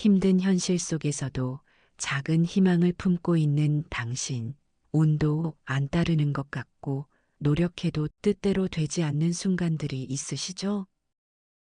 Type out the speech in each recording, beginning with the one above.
힘든 현실 속에서도 작은 희망을 품고 있는 당신, 운도 안 따르는 것 같고 노력해도 뜻대로 되지 않는 순간들이 있으시죠?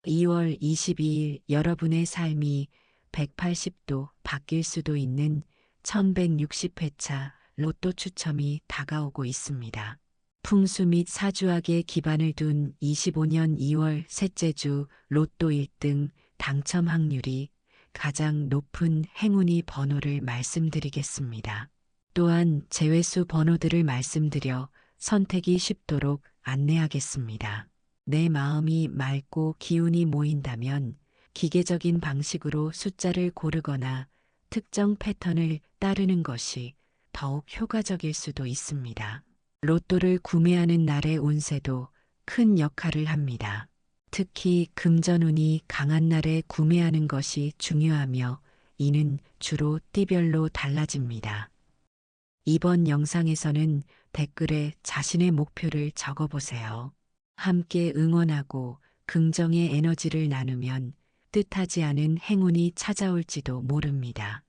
2월 22일 여러분의 삶이 180도 바뀔 수도 있는 1160회차 로또 추첨이 다가오고 있습니다. 풍수 및 사주학에 기반을 둔 25년 2월 셋째 주 로또 1등 당첨 확률이 가장 높은 행운이 번호를 말씀드리겠습니다. 또한 제외수 번호들을 말씀드려 선택이 쉽도록 안내하겠습니다. 내 마음이 맑고 기운이 모인다면 기계적인 방식으로 숫자를 고르거나 특정 패턴을 따르는 것이 더욱 효과적일 수도 있습니다. 로또를 구매하는 날의 운세도 큰 역할을 합니다. 특히 금전운이 강한 날에 구매하는 것이 중요하며 이는 주로 띠별로 달라집니다. 이번 영상에서는 댓글에 자신의 목표를 적어보세요. 함께 응원하고 긍정의 에너지를 나누면 뜻하지 않은 행운이 찾아올지도 모릅니다.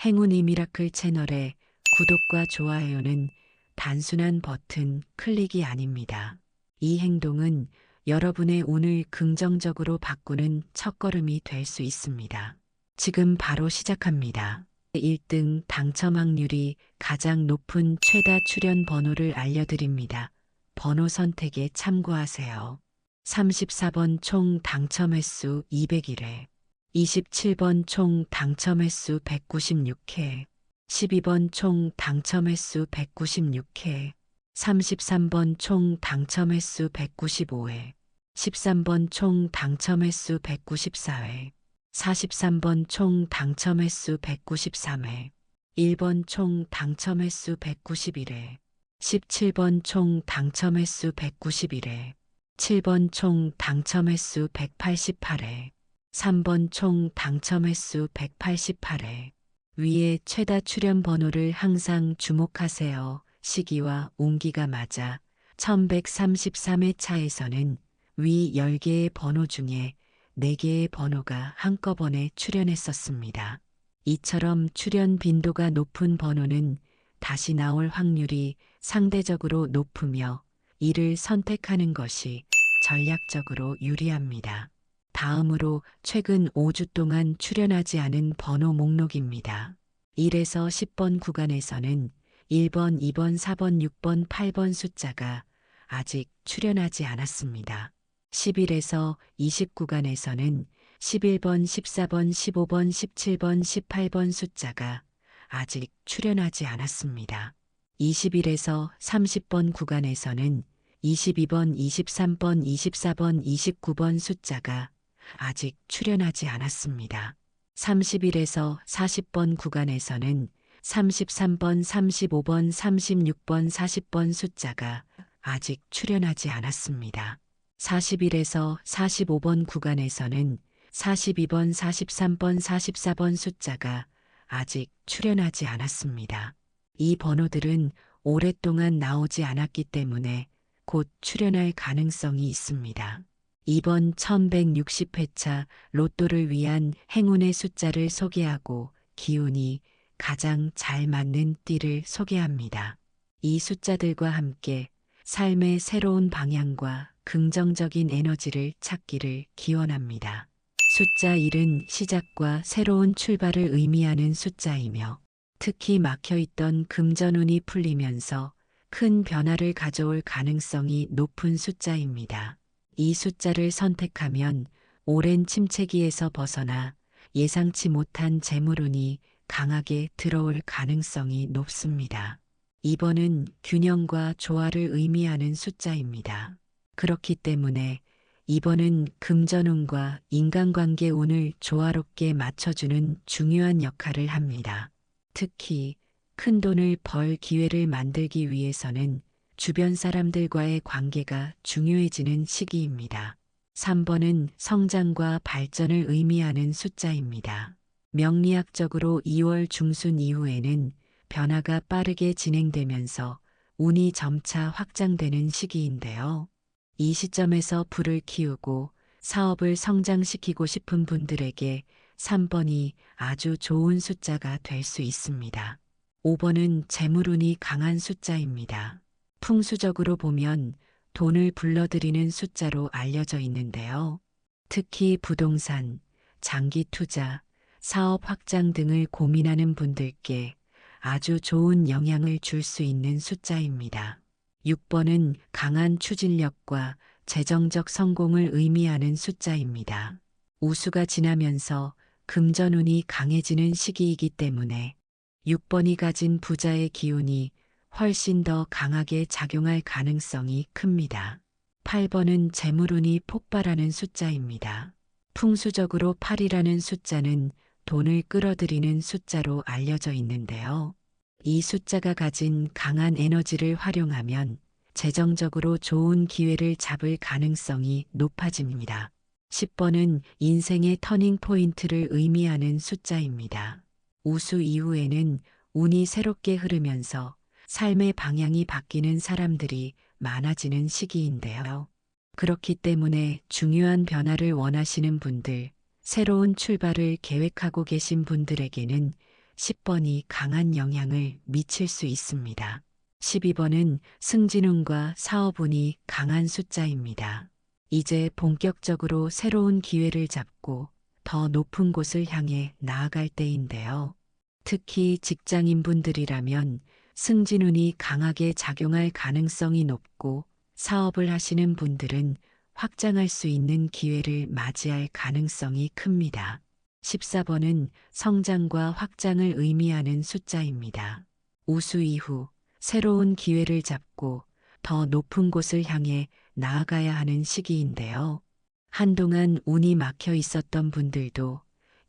행운이 미라클 채널의 구독과 좋아요는 단순한 버튼 클릭이 아닙니다. 이 행동은 여러분의 운을 긍정적으로 바꾸는 첫걸음이 될 수 있습니다. 지금 바로 시작합니다. 1등 당첨 확률이 가장 높은 최다 출연 번호를 알려드립니다. 번호 선택에 참고하세요. 34번 총 당첨 횟수 201회, 27번 총 당첨 횟수 196회, 12번 총 당첨 횟수 196회, 33번 총 당첨 횟수 195회, 13번 총 당첨 횟수 194회, 43번 총 당첨 횟수 193회, 1번 총 당첨 횟수 191회, 17번 총 당첨 횟수 191회, 7번 총 당첨 횟수 188회, 3번 총 당첨 횟수 188회. 위에 최다 출연 번호를 항상 주목하세요. 시기와 운기가 맞아 1133회 차에서는 위 10개의 번호 중에 4개의 번호가 한꺼번에 출연했었습니다. 이처럼 출연 빈도가 높은 번호는 다시 나올 확률이 상대적으로 높으며 이를 선택하는 것이 전략적으로 유리합니다. 다음으로 최근 5주 동안 출연하지 않은 번호 목록입니다. 1에서 10번 구간에서는 1번, 2번, 4번, 6번, 8번 숫자가 아직 출연하지 않았습니다. 11에서 20 구간에서는 11번, 14번, 15번, 17번, 18번 숫자가 아직 출연하지 않았습니다. 21에서 30번 구간에서는 22번, 23번, 24번, 29번 숫자가 아직 출연하지 않았습니다. 31에서 40번 구간에서는 33번, 35번, 36번, 40번 숫자가 아직 출연하지 않았습니다. 41에서 45번 구간에서는 42번, 43번, 44번 숫자가 아직 출연하지 않았습니다. 이 번호들은 오랫동안 나오지 않았기 때문에 곧 출연할 가능성이 있습니다. 이번 1160회차 로또를 위한 행운의 숫자를 소개하고 기운이 가장 잘 맞는 띠를 소개합니다. 이 숫자들과 함께 삶의 새로운 방향과 긍정적인 에너지를 찾기를 기원합니다. 숫자 1은 시작과 새로운 출발을 의미하는 숫자이며 특히 막혀있던 금전운이 풀리면서 큰 변화를 가져올 가능성이 높은 숫자입니다. 이 숫자를 선택하면 오랜 침체기에서 벗어나 예상치 못한 재물운이 강하게 들어올 가능성이 높습니다. 2번은 균형과 조화를 의미하는 숫자입니다. 그렇기 때문에 2번은 금전운과 인간관계 운을 조화롭게 맞춰주는 중요한 역할을 합니다. 특히 큰 돈을 벌 기회를 만들기 위해서는 주변 사람들과의 관계가 중요해지는 시기입니다. 3번은 성장과 발전을 의미하는 숫자입니다. 명리학적으로 2월 중순 이후에는 변화가 빠르게 진행되면서 운이 점차 확장되는 시기인데요. 이 시점에서 불을 키우고 사업을 성장시키고 싶은 분들에게 3번이 아주 좋은 숫자가 될 수 있습니다. 5번은 재물운이 강한 숫자입니다. 풍수적으로 보면 돈을 불러들이는 숫자로 알려져 있는데요. 특히 부동산, 장기 투자, 사업 확장 등을 고민하는 분들께 아주 좋은 영향을 줄 수 있는 숫자입니다. 6번은 강한 추진력과 재정적 성공을 의미하는 숫자입니다. 우수가 지나면서 금전운이 강해지는 시기이기 때문에 6번이 가진 부자의 기운이 훨씬 더 강하게 작용할 가능성이 큽니다. 8번은 재물운이 폭발하는 숫자입니다. 풍수적으로 8이라는 숫자는 돈을 끌어들이는 숫자로 알려져 있는데요. 이 숫자가 가진 강한 에너지를 활용하면 재정적으로 좋은 기회를 잡을 가능성이 높아집니다. 10번은 인생의 터닝 포인트를 의미하는 숫자입니다. 우수 이후에는 운이 새롭게 흐르면서 삶의 방향이 바뀌는 사람들이 많아지는 시기인데요. 그렇기 때문에 중요한 변화를 원하시는 분들, 새로운 출발을 계획하고 계신 분들에게는 10번이 강한 영향을 미칠 수 있습니다. 12번은 승진운과 사업운이 강한 숫자입니다. 이제 본격적으로 새로운 기회를 잡고 더 높은 곳을 향해 나아갈 때인데요. 특히 직장인분들이라면 승진운이 강하게 작용할 가능성이 높고 사업을 하시는 분들은 확장할 수 있는 기회를 맞이할 가능성이 큽니다. 14번은 성장과 확장을 의미하는 숫자입니다. 우수 이후 새로운 기회를 잡고 더 높은 곳을 향해 나아가야 하는 시기인데요. 한동안 운이 막혀 있었던 분들도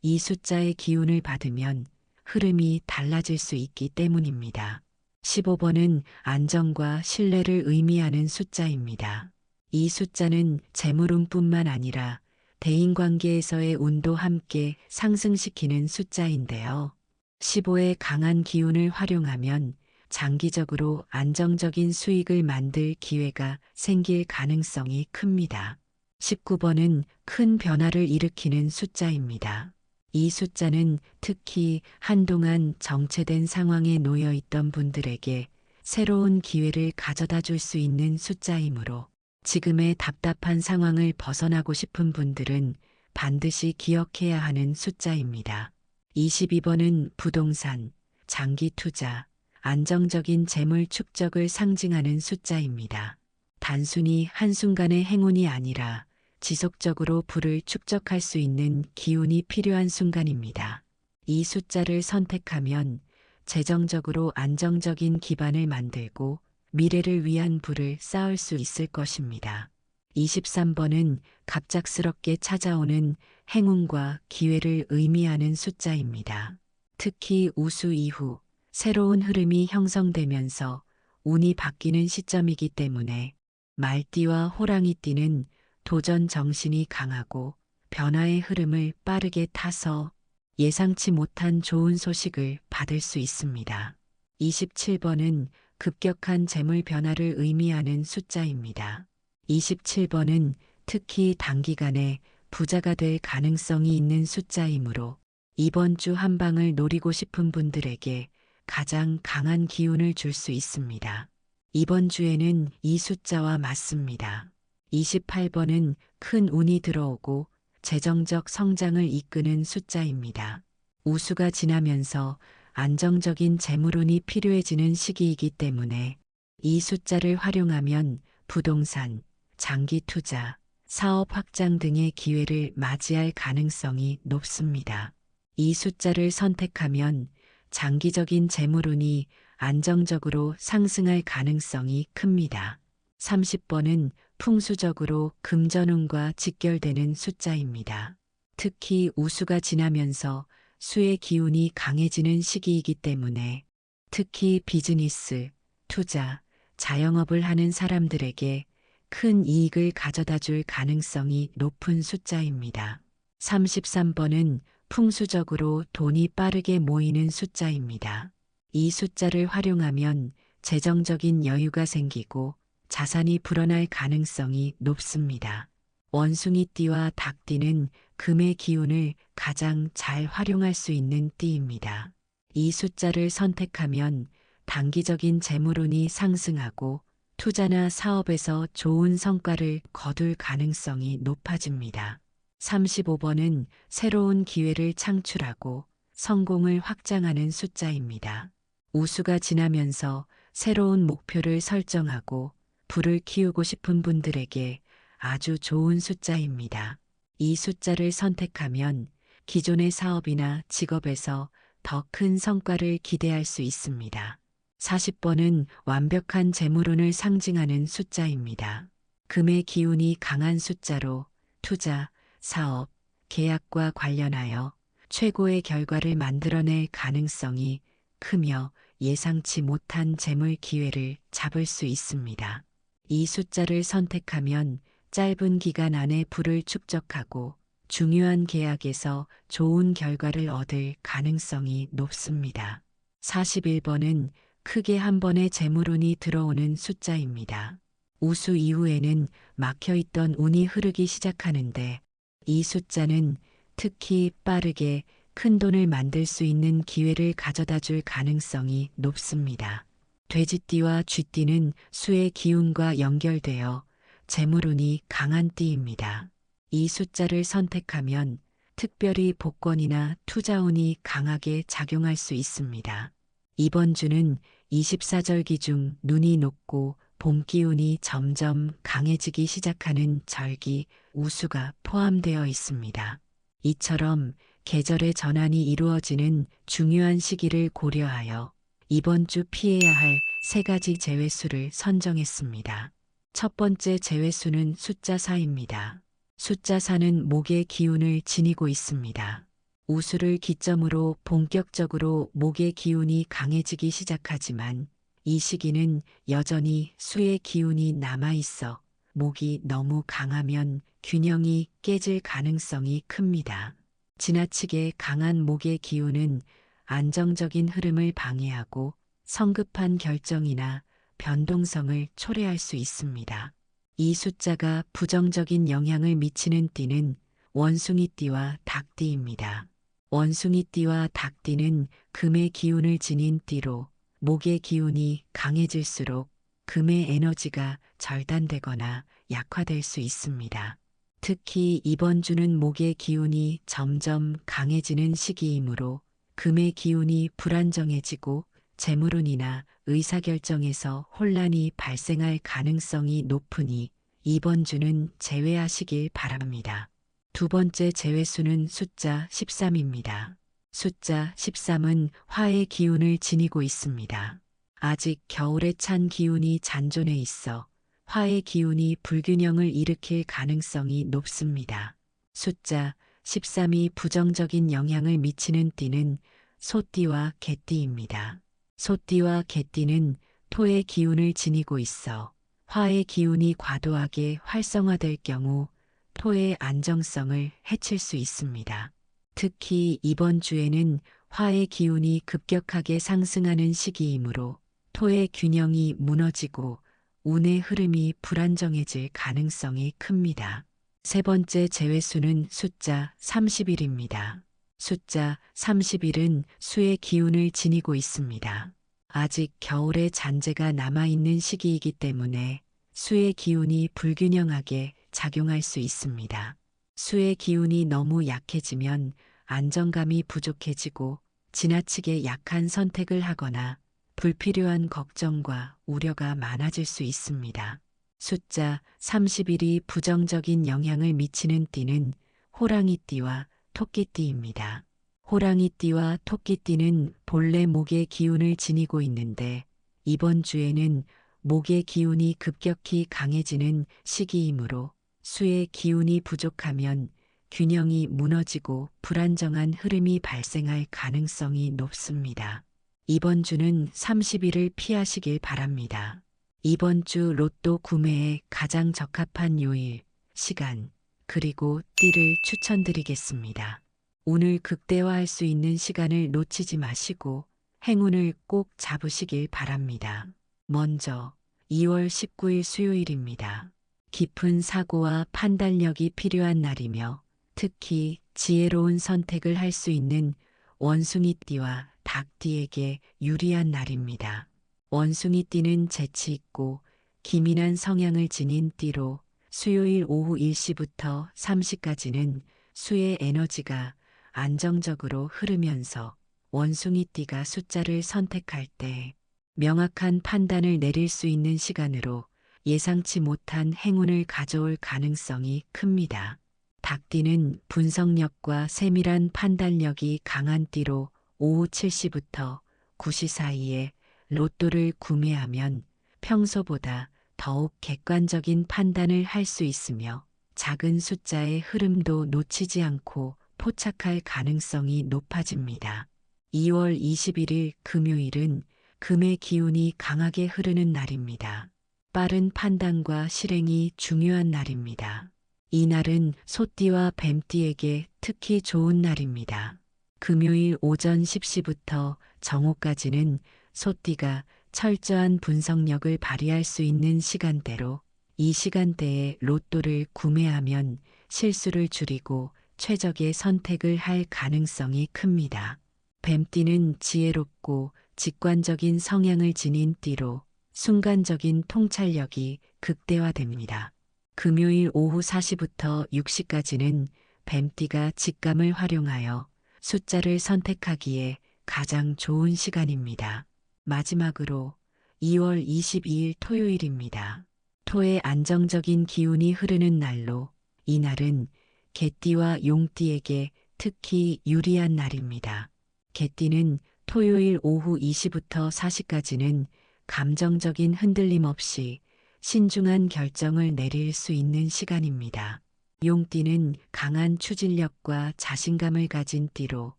이 숫자의 기운을 받으면 흐름이 달라질 수 있기 때문입니다. 15번은 안정과 신뢰를 의미하는 숫자입니다. 이 숫자는 재물운뿐만 아니라 대인관계에서의 운도 함께 상승시키는 숫자인데요. 15의 강한 기운을 활용하면 장기적으로 안정적인 수익을 만들 기회가 생길 가능성이 큽니다. 19번은 큰 변화를 일으키는 숫자입니다. 이 숫자는 특히 한동안 정체된 상황에 놓여 있던 분들에게 새로운 기회를 가져다 줄 수 있는 숫자이므로 지금의 답답한 상황을 벗어나고 싶은 분들은 반드시 기억해야 하는 숫자입니다. 22번은 부동산, 장기 투자, 안정적인 재물 축적을 상징하는 숫자입니다. 단순히 한순간의 행운이 아니라 지속적으로 부를 축적할 수 있는 기운이 필요한 순간입니다. 이 숫자를 선택하면 재정적으로 안정적인 기반을 만들고 미래를 위한 부를 쌓을 수 있을 것입니다. 23번은 갑작스럽게 찾아오는 행운과 기회를 의미하는 숫자입니다. 특히 우수 이후 새로운 흐름이 형성되면서 운이 바뀌는 시점이기 때문에 말띠와 호랑이띠는 도전 정신이 강하고 변화의 흐름을 빠르게 타서 예상치 못한 좋은 소식을 받을 수 있습니다. 27번은 급격한 재물 변화를 의미하는 숫자입니다. 27번은 특히 단기간에 부자가 될 가능성이 있는 숫자이므로 이번 주 한 방을 노리고 싶은 분들에게 가장 강한 기운을 줄 수 있습니다. 이번 주에는 이 숫자와 맞습니다. 28번은 큰 운이 들어오고 재정적 성장을 이끄는 숫자입니다. 우수가 지나면서 안정적인 재물운이 필요해지는 시기이기 때문에 이 숫자를 활용하면 부동산, 장기 투자, 사업 확장 등의 기회를 맞이할 가능성이 높습니다. 이 숫자를 선택하면 장기적인 재물운이 안정적으로 상승할 가능성이 큽니다. 30번은 풍수적으로 금전운과 직결되는 숫자입니다. 특히 우수가 지나면서 수의 기운이 강해지는 시기이기 때문에 특히 비즈니스, 투자, 자영업을 하는 사람들에게 큰 이익을 가져다 줄 가능성이 높은 숫자입니다. 33번은 풍수적으로 돈이 빠르게 모이는 숫자입니다. 이 숫자를 활용하면 재정적인 여유가 생기고 자산이 불어날 가능성이 높습니다. 원숭이띠와 닭띠는 금의 기운을 가장 잘 활용할 수 있는 띠입니다. 이 숫자를 선택하면 단기적인 재물운이 상승하고 투자나 사업에서 좋은 성과를 거둘 가능성이 높아집니다. 35번은 새로운 기회를 창출하고 성공을 확장하는 숫자입니다. 우수가 지나면서 새로운 목표를 설정하고 불을 키우고 싶은 분들에게 아주 좋은 숫자입니다. 이 숫자를 선택하면 기존의 사업이나 직업에서 더 큰 성과를 기대할 수 있습니다. 40번은 완벽한 재물운을 상징하는 숫자입니다. 금의 기운이 강한 숫자로 투자, 사업, 계약과 관련하여 최고의 결과를 만들어낼 가능성이 크며 예상치 못한 재물 기회를 잡을 수 있습니다. 이 숫자를 선택하면 짧은 기간 안에 부를 축적하고 중요한 계약에서 좋은 결과를 얻을 가능성이 높습니다. 41번은 크게 한 번의 재물운이 들어오는 숫자입니다. 우수 이후에는 막혀있던 운이 흐르기 시작하는데 이 숫자는 특히 빠르게 큰 돈을 만들 수 있는 기회를 가져다 줄 가능성이 높습니다. 돼지띠와 쥐띠는 수의 기운과 연결되어 재물운이 강한 띠입니다. 이 숫자를 선택하면 특별히 복권이나 투자운이 강하게 작용할 수 있습니다. 이번 주는 24절기 중 눈이 녹고 봄 기운이 점점 강해지기 시작하는 절기 우수가 포함되어 있습니다. 이처럼 계절의 전환이 이루어지는 중요한 시기를 고려하여 이번 주 피해야 할 3가지 제외수를 선정했습니다. 첫 번째 제외수는 숫자 4입니다. 숫자 4는 목의 기운을 지니고 있습니다. 우수를 기점으로 본격적으로 목의 기운이 강해지기 시작하지만 이 시기는 여전히 수의 기운이 남아있어 목이 너무 강하면 균형이 깨질 가능성이 큽니다. 지나치게 강한 목의 기운은 안정적인 흐름을 방해하고 성급한 결정이나 변동성을 초래할 수 있습니다. 이 숫자가 부정적인 영향을 미치는 띠는 원숭이띠와 닭띠입니다. 원숭이띠와 닭띠는 금의 기운을 지닌 띠로 목의 기운이 강해질수록 금의 에너지가 절단되거나 약화될 수 있습니다. 특히 이번 주는 목의 기운이 점점 강해지는 시기이므로 금의 기운이 불안정해지고 재물운이나 의사결정에서 혼란이 발생할 가능성이 높으니 이번 주는 제외하시길 바랍니다. 두 번째 제외수는 숫자 13입니다. 숫자 13은 화의 기운을 지니고 있습니다. 아직 겨울에 찬 기운이 잔존해 있어 화의 기운이 불균형을 일으킬 가능성이 높습니다. 숫자 13이 부정적인 영향을 미치는 띠는 소띠와 개띠입니다. 소띠와 개띠는 토의 기운을 지니고 있어 화의 기운이 과도하게 활성화될 경우 토의 안정성을 해칠 수 있습니다. 특히 이번 주에는 화의 기운이 급격하게 상승하는 시기이므로 토의 균형이 무너지고 운의 흐름이 불안정해질 가능성이 큽니다. 세 번째 제외수는 숫자 30일입니다. 숫자 30일은 수의 기운을 지니고 있습니다. 아직 겨울의 잔재가 남아있는 시기이기 때문에 수의 기운이 불균형하게 작용할 수 있습니다. 수의 기운이 너무 약해지면 안정감이 부족해지고 지나치게 약한 선택을 하거나 불필요한 걱정과 우려가 많아질 수 있습니다. 숫자 30일이 부정적인 영향을 미치는 띠는 호랑이띠와 토끼띠입니다. 호랑이띠와 토끼띠는 본래 목의 기운을 지니고 있는데 이번 주에는 목의 기운이 급격히 강해지는 시기이므로 수의 기운이 부족하면 균형이 무너지고 불안정한 흐름이 발생할 가능성이 높습니다. 이번 주는 30일을 피하시길 바랍니다. 이번 주 로또 구매에 가장 적합한 요일, 시간, 그리고 띠를 추천드리겠습니다. 운을 극대화할 수 있는 시간을 놓치지 마시고 행운을 꼭 잡으시길 바랍니다. 먼저 2월 19일 수요일입니다. 깊은 사고와 판단력이 필요한 날이며 특히 지혜로운 선택을 할 수 있는 원숭이띠와 닭띠에게 유리한 날입니다. 원숭이띠는 재치 있고 기민한 성향을 지닌 띠로 수요일 오후 1시부터 3시까지는 수의 에너지가 안정적으로 흐르면서 원숭이띠가 숫자를 선택할 때 명확한 판단을 내릴 수 있는 시간으로 예상치 못한 행운을 가져올 가능성이 큽니다. 닭띠는 분석력과 세밀한 판단력이 강한 띠로 오후 7시부터 9시 사이에 로또를 구매하면 평소보다 더욱 객관적인 판단을 할 수 있으며 작은 숫자의 흐름도 놓치지 않고 포착할 가능성이 높아집니다. 2월 21일 금요일은 금의 기운이 강하게 흐르는 날입니다. 빠른 판단과 실행이 중요한 날입니다. 이 날은 소띠와 뱀띠에게 특히 좋은 날입니다. 금요일 오전 10시부터 정오까지는 소띠가 철저한 분석력을 발휘할 수 있는 시간대로 이 시간대에 로또를 구매하면 실수를 줄이고 최적의 선택을 할 가능성이 큽니다. 뱀띠는 지혜롭고 직관적인 성향을 지닌 띠로 순간적인 통찰력이 극대화됩니다. 금요일 오후 4시부터 6시까지는 뱀띠가 직감을 활용하여 숫자를 선택하기에 가장 좋은 시간입니다. 마지막으로 2월 22일 토요일입니다. 토의 안정적인 기운이 흐르는 날로 이날은 개띠와 용띠에게 특히 유리한 날입니다. 개띠는 토요일 오후 2시부터 4시까지는 감정적인 흔들림 없이 신중한 결정을 내릴 수 있는 시간입니다. 용띠는 강한 추진력과 자신감을 가진 띠로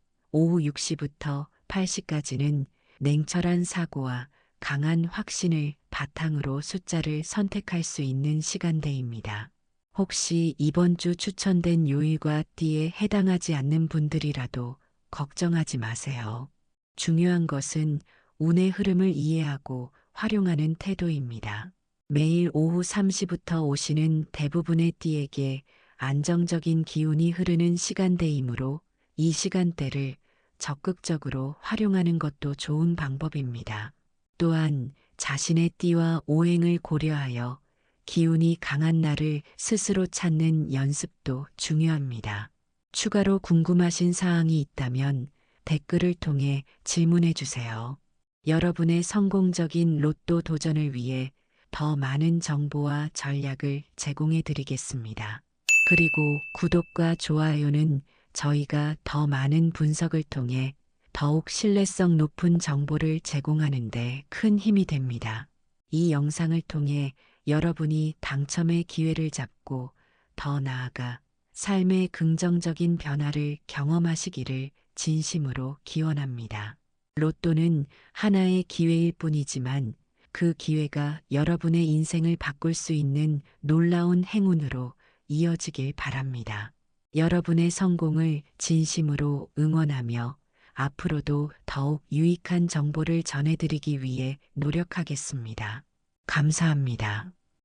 오후 6시부터 8시까지는 냉철한 사고와 강한 확신을 바탕으로 숫자를 선택할 수 있는 시간대입니다. 혹시 이번 주 추천된 요일과 띠에 해당하지 않는 분들이라도 걱정하지 마세요. 중요한 것은 운의 흐름을 이해하고 활용하는 태도입니다. 매일 오후 3시부터 5시는 대부분의 띠에게 안정적인 기운이 흐르는 시간대이므로 이 시간대를 적극적으로 활용하는 것도 좋은 방법입니다. 또한 자신의 띠와 오행을 고려하여 기운이 강한 날을 스스로 찾는 연습도 중요합니다. 추가로 궁금하신 사항이 있다면 댓글을 통해 질문해 주세요. 여러분의 성공적인 로또 도전을 위해 더 많은 정보와 전략을 제공해 드리겠습니다. 그리고 구독과 좋아요는 저희가 더 많은 분석을 통해 더욱 신뢰성 높은 정보를 제공하는 데 큰 힘이 됩니다. 이 영상을 통해 여러분이 당첨의 기회를 잡고 더 나아가 삶의 긍정적인 변화를 경험하시기를 진심으로 기원합니다. 로또는 하나의 기회일 뿐이지만 그 기회가 여러분의 인생을 바꿀 수 있는 놀라운 행운으로 이어지길 바랍니다. 여러분의 성공을 진심으로 응원하며 앞으로도 더욱 유익한 정보를 전해드리기 위해 노력하겠습니다. 감사합니다.